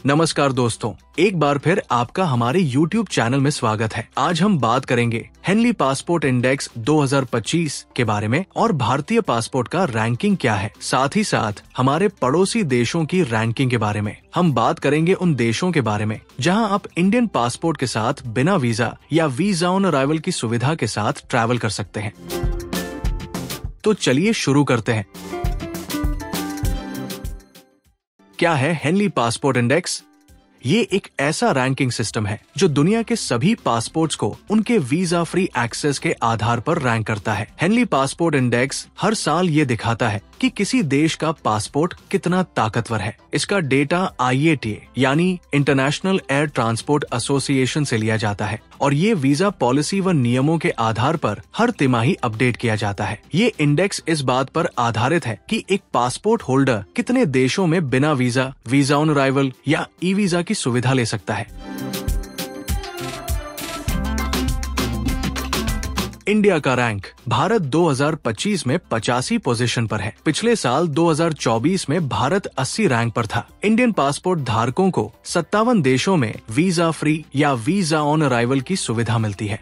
नमस्कार दोस्तों, एक बार फिर आपका हमारे YouTube चैनल में स्वागत है। आज हम बात करेंगे हेनली पासपोर्ट इंडेक्स 2025 के बारे में और भारतीय पासपोर्ट का रैंकिंग क्या है। साथ ही साथ हमारे पड़ोसी देशों की रैंकिंग के बारे में। हम बात करेंगे उन देशों के बारे में जहां आप इंडियन पासपोर्ट के साथ बिना वीजा या वीजा ऑन अराइवल की सुविधा के साथ ट्रैवल कर सकते हैं। तो चलिए शुरू करते हैं। क्या है हेनली पासपोर्ट इंडेक्स? ये एक ऐसा रैंकिंग सिस्टम है जो दुनिया के सभी पासपोर्ट्स को उनके वीजा फ्री एक्सेस के आधार पर रैंक करता है। हेनली पासपोर्ट इंडेक्स हर साल ये दिखाता है कि किसी देश का पासपोर्ट कितना ताकतवर है। इसका डेटा IATA यानी इंटरनेशनल एयर ट्रांसपोर्ट एसोसिएशन से लिया जाता है और ये वीजा पॉलिसी व नियमों के आधार पर हर तिमाही अपडेट किया जाता है। ये इंडेक्स इस बात पर आधारित है कि एक पासपोर्ट होल्डर कितने देशों में बिना वीजा, वीजा ऑन अराइवल या ई वीजा की सुविधा ले सकता है। इंडिया का रैंक भारत 2025 में 85 पोजीशन पर है। पिछले साल 2024 में भारत 80 रैंक पर था। इंडियन पासपोर्ट धारकों को 57 देशों में वीजा फ्री या वीजा ऑन अराइवल की सुविधा मिलती है।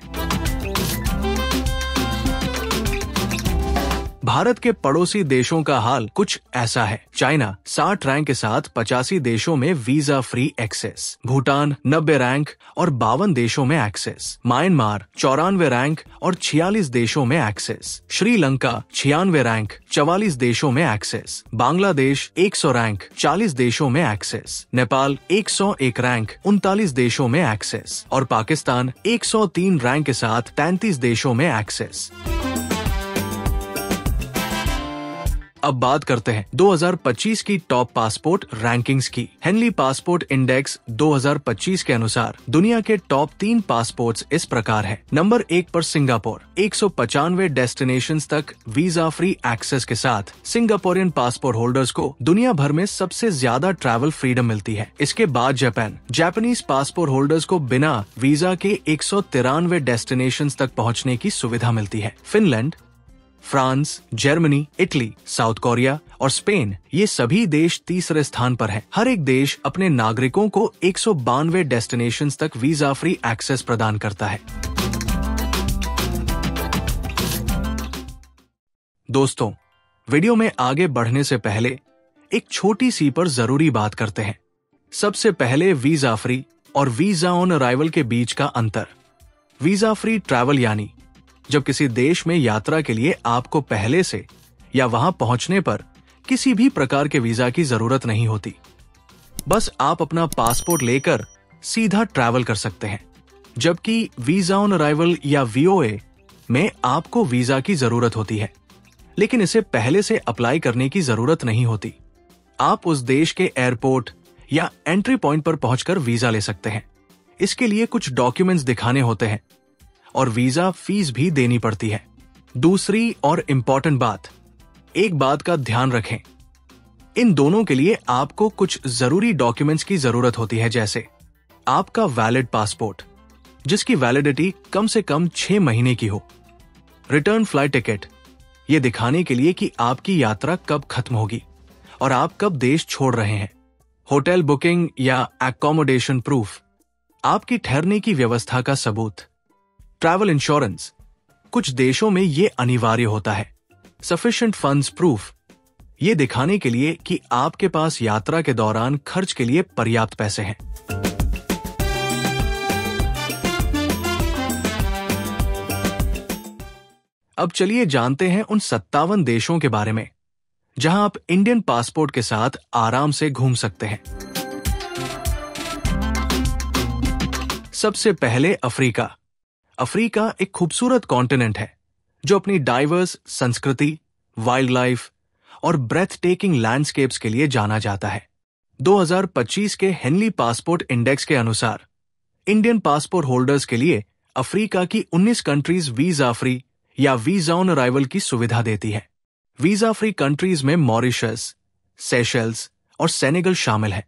भारत के पड़ोसी देशों का हाल कुछ ऐसा है। चाइना 60 रैंक के साथ 85 देशों में visa free access, Bhutan 90 rank और 52 देशों में एक्सेस, म्यांमार 94 रैंक और 46 देशों में एक्सेस, श्रीलंका 96 रैंक 44 देशों में एक्सेस, बांग्लादेश 100 रैंक 40 देशों में एक्सेस, नेपाल 101 रैंक 39 देशों में एक्सेस और पाकिस्तान 103 रैंक के साथ 33 देशों में एक्सेस। अब बात करते हैं 2025 की टॉप पासपोर्ट रैंकिंग्स की। हेनली पासपोर्ट इंडेक्स 2025 के अनुसार दुनिया के टॉप 3 पासपोर्ट्स इस प्रकार है। नंबर 1 पर सिंगापुर, 195 डेस्टिनेशंस तक वीजा फ्री एक्सेस के साथ सिंगापुरियन पासपोर्ट होल्डर्स को दुनिया भर में सबसे ज्यादा ट्रैवल फ्रीडम मिलती है। इसके बाद जापानीज पासपोर्ट होल्डर्स को बिना वीजा के 193 डेस्टिनेशंस तक पहुँचने की सुविधा मिलती है। Finland, France, Germany, Italy, south Korea और स्पेन ये सभी देश तीसरे स्थान पर हैं। हर एक देश अपने नागरिकों को 192 डेस्टिनेशंस तक वीजा फ्री एक्सेस प्रदान करता है। दोस्तों, वीडियो में आगे बढ़ने से पहले एक छोटी सी पर जरूरी बात करते हैं। सबसे पहले वीजा फ्री और वीजा ऑन अराइवल के बीच का अंतर। वीजा फ्री ट्रैवल यानी जब किसी देश में यात्रा के लिए आपको पहले से या वहां पहुंचने पर किसी भी प्रकार के वीजा की जरूरत नहीं होती। बस आप अपना पासपोर्ट लेकर सीधा ट्रैवल कर सकते हैं। जबकि वीजा ऑन अराइवल या VOA में आपको वीजा की जरूरत होती है, लेकिन इसे पहले से अप्लाई करने की जरूरत नहीं होती। आप उस देश के एयरपोर्ट या एंट्री पॉइंट पर पहुंचकर वीजा ले सकते हैं। इसके लिए कुछ डॉक्यूमेंट्स दिखाने होते हैं और वीजा फीस भी देनी पड़ती है। दूसरी और इम्पोर्टेंट बात, एक बात का ध्यान रखें, इन दोनों के लिए आपको कुछ जरूरी डॉक्यूमेंट्स की जरूरत होती है, जैसे आपका वैलिड पासपोर्ट जिसकी वैलिडिटी कम से कम 6 महीने की हो, रिटर्न फ्लाइट टिकट ये दिखाने के लिए कि आपकी यात्रा कब खत्म होगी और आप कब देश छोड़ रहे हैं, होटल बुकिंग या एकोमोडेशन प्रूफ आपकी ठहरने की व्यवस्था का सबूत, ट्रैवल इंश्योरेंस कुछ देशों में ये अनिवार्य होता है, सफिशिएंट फंड्स प्रूफ ये दिखाने के लिए कि आपके पास यात्रा के दौरान खर्च के लिए पर्याप्त पैसे हैं। अब चलिए जानते हैं उन 57 देशों के बारे में जहां आप इंडियन पासपोर्ट के साथ आराम से घूम सकते हैं। सबसे पहले अफ्रीका। अफ्रीका एक खूबसूरत कॉन्टिनेंट है जो अपनी डाइवर्स संस्कृति, वाइल्ड लाइफ और ब्रेथ टेकिंग लैंडस्केप्स के लिए जाना जाता है। 2025 के हेनली पासपोर्ट इंडेक्स के अनुसार इंडियन पासपोर्ट होल्डर्स के लिए अफ्रीका की 19 कंट्रीज वीजा फ्री या वीजा ऑन अराइवल की सुविधा देती है। वीजा फ्री कंट्रीज में मॉरिशस, सेशेल्स और सेनेगल शामिल है,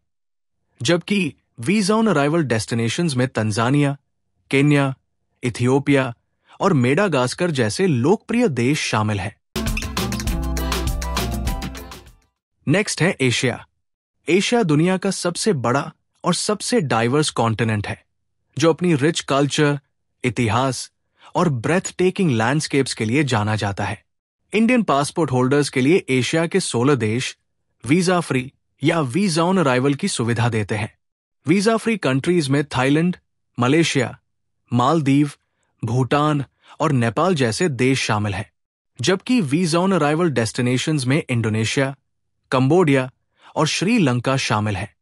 जबकि वीजा ऑन अराइवल डेस्टिनेशंस में तंजानिया, केन्या, इथियोपिया और मेडागास्कर जैसे लोकप्रिय देश शामिल हैं। नेक्स्ट है एशिया। एशिया दुनिया का सबसे बड़ा और सबसे डाइवर्स कॉन्टिनेंट है, जो अपनी रिच कल्चर, इतिहास और ब्रेथ टेकिंग लैंडस्केप्स के लिए जाना जाता है। इंडियन पासपोर्ट होल्डर्स के लिए एशिया के 16 देश वीजा फ्री या वीजा ऑन अराइवल की सुविधा देते हैं। वीजा फ्री कंट्रीज में थाईलैंड, मलेशिया, मालदीव, भूटान और नेपाल जैसे देश शामिल हैं, जबकि वीजा ऑन अराइवल डेस्टिनेशंस में इंडोनेशिया, कंबोडिया और श्रीलंका शामिल हैं।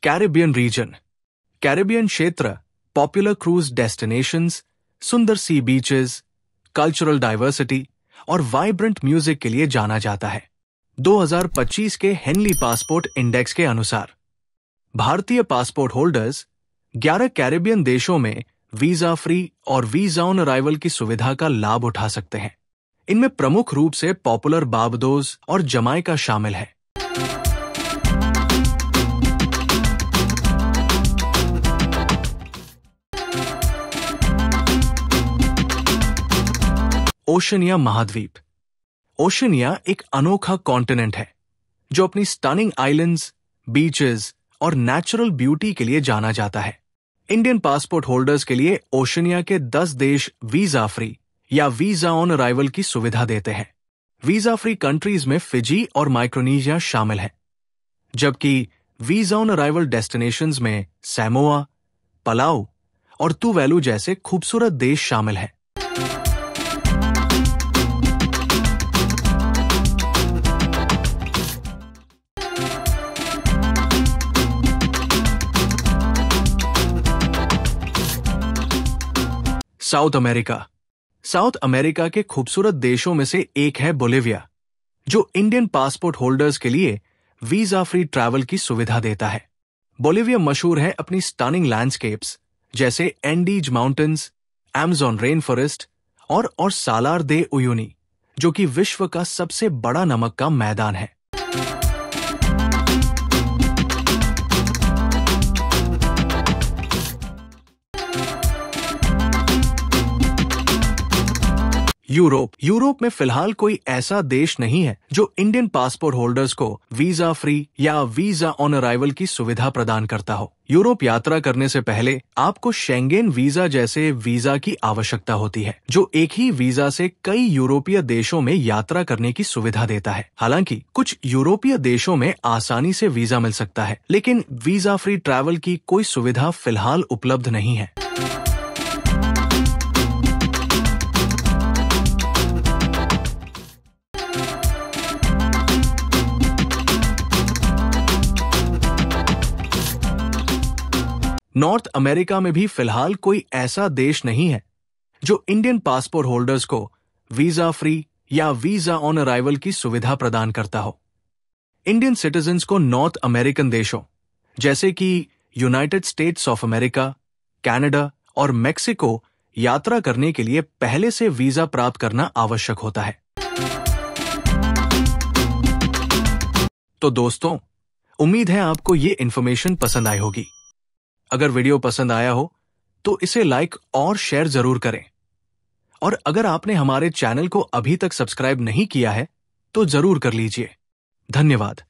Caribbean region. कैरिबियन क्षेत्र पॉपुलर क्रूज डेस्टिनेशंस, सुंदर सी बीचेस, कल्चरल डाइवर्सिटी और वाइब्रेंट म्यूजिक के लिए जाना जाता है। 2025 के हेनली पासपोर्ट इंडेक्स के अनुसार भारतीय पासपोर्ट होल्डर्स 11 कैरिबियन देशों में वीजा फ्री और वीजा ऑन अराइवल की सुविधा का लाभ उठा सकते हैं। इनमें प्रमुख रूप से पॉपुलर बारबाडोस और जमाइका शामिल है। ओशनिया महाद्वीप। ओशनिया एक अनोखा कॉन्टिनेंट है जो अपनी स्टनिंग आइलैंड्स, बीचेस और नेचुरल ब्यूटी के लिए जाना जाता है। इंडियन पासपोर्ट होल्डर्स के लिए ओशनिया के 10 देश वीजा फ्री या वीजा ऑन अराइवल की सुविधा देते हैं। वीजा फ्री कंट्रीज में फिजी और माइक्रोनेशिया शामिल हैं, जबकि वीजा ऑन अराइवल डेस्टिनेशंस में सैमोआ, पलाउ और तुवैलू जैसे खूबसूरत देश शामिल हैं। South America. साउथ अमेरिका के खूबसूरत देशों में से एक है बोलिविया, जो इंडियन पासपोर्ट होल्डर्स के लिए वीजा फ्री ट्रैवल की सुविधा देता है। बोलिविया मशहूर है अपनी स्टनिंग लैंडस्केप्स जैसे Andes mountains, Amazon rain forest और सालार दे उयुनी, जो कि विश्व का सबसे बड़ा नमक का मैदान है। यूरोप में फिलहाल कोई ऐसा देश नहीं है जो इंडियन पासपोर्ट होल्डर्स को वीजा फ्री या वीजा ऑन अराइवल की सुविधा प्रदान करता हो। यूरोप यात्रा करने से पहले आपको शेंगेन वीजा जैसे वीजा की आवश्यकता होती है, जो एक ही वीजा से कई यूरोपीय देशों में यात्रा करने की सुविधा देता है। हालांकि कुछ यूरोपीय देशों में आसानी से वीजा मिल सकता है, लेकिन वीजा फ्री ट्रैवल की कोई सुविधा फिलहाल उपलब्ध नहीं है। नॉर्थ अमेरिका में भी फिलहाल कोई ऐसा देश नहीं है जो इंडियन पासपोर्ट होल्डर्स को वीजा फ्री या वीजा ऑन अराइवल की सुविधा प्रदान करता हो। इंडियन सिटीजन्स को नॉर्थ अमेरिकन देशों जैसे कि United states of America, Canada और मेक्सिको यात्रा करने के लिए पहले से वीजा प्राप्त करना आवश्यक होता है। तो दोस्तों, उम्मीद है आपको ये इन्फॉर्मेशन पसंद आई होगी। अगर वीडियो पसंद आया हो तो इसे लाइक और शेयर जरूर करें, और अगर आपने हमारे चैनल को अभी तक सब्सक्राइब नहीं किया है तो जरूर कर लीजिए। धन्यवाद।